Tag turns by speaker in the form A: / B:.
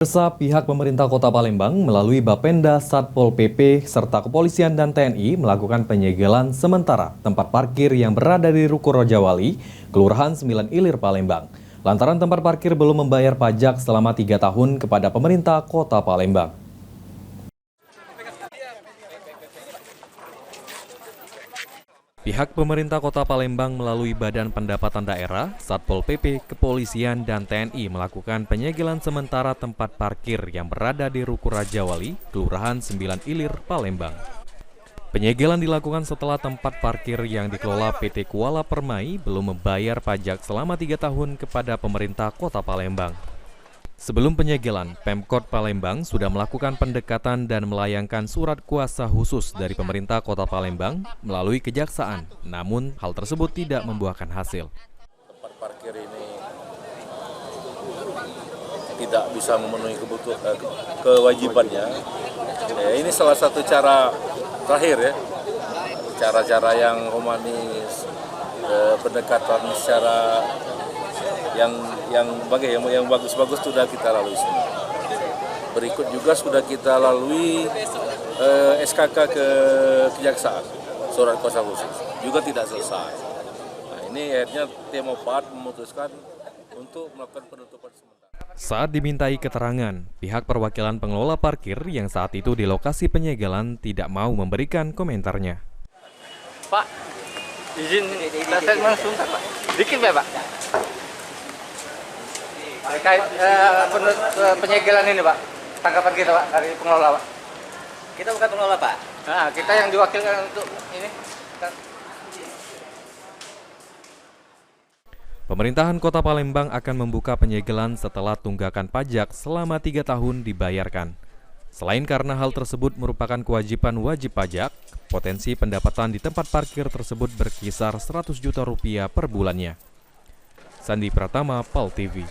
A: Pemirsa, pihak pemerintah Kota Palembang melalui Bapenda, Satpol PP, serta Kepolisian dan TNI melakukan penyegelan sementara tempat parkir yang berada di Ruko Rojawali, Kelurahan 9 Ilir, Palembang. Lantaran tempat parkir belum membayar pajak selama 3 tahun kepada pemerintah Kota Palembang. Pihak pemerintah Kota Palembang melalui Badan Pendapatan Daerah, Satpol PP, Kepolisian, dan TNI melakukan penyegelan sementara tempat parkir yang berada di Ruko Rojawali, Kelurahan 9 Ilir, Palembang. Penyegelan dilakukan setelah tempat parkir yang dikelola PT Kuala Permai belum membayar pajak selama 3 tahun kepada pemerintah Kota Palembang. Sebelum penyegelan, Pemkot Palembang sudah melakukan pendekatan dan melayangkan surat kuasa khusus dari pemerintah Kota Palembang melalui kejaksaan. Namun, hal tersebut tidak membuahkan hasil.
B: Tempat parkir ini tidak bisa memenuhi kewajibannya. Ini salah satu cara terakhir ya, cara-cara yang humanis, pendekatan secara yang bagus-bagus sudah kita lalui semua. Berikut juga sudah kita lalui SKK ke kejaksaan, surat kuasa khusus juga tidak selesai. Nah, ini akhirnya Temopad memutuskan untuk melakukan penutupan sementara.
A: Saat dimintai keterangan, pihak perwakilan pengelola parkir yang saat itu di lokasi penyegelan tidak mau memberikan komentarnya.
C: Pak, izin statement sebentar Pak. Dikit ya Pak. Terkait penyegelan ini Pak, tanggapan kita Pak dari pengelola Pak.
D: Kita bukan pengelola Pak.
C: Nah, kita yang diwakilkan untuk ini.
A: Pemerintahan Kota Palembang akan membuka penyegelan setelah tunggakan pajak selama 3 tahun dibayarkan. Selain karena hal tersebut merupakan kewajiban wajib pajak, potensi pendapatan di tempat parkir tersebut berkisar 100 juta rupiah per bulannya. Sandi Pratama, PAL TV.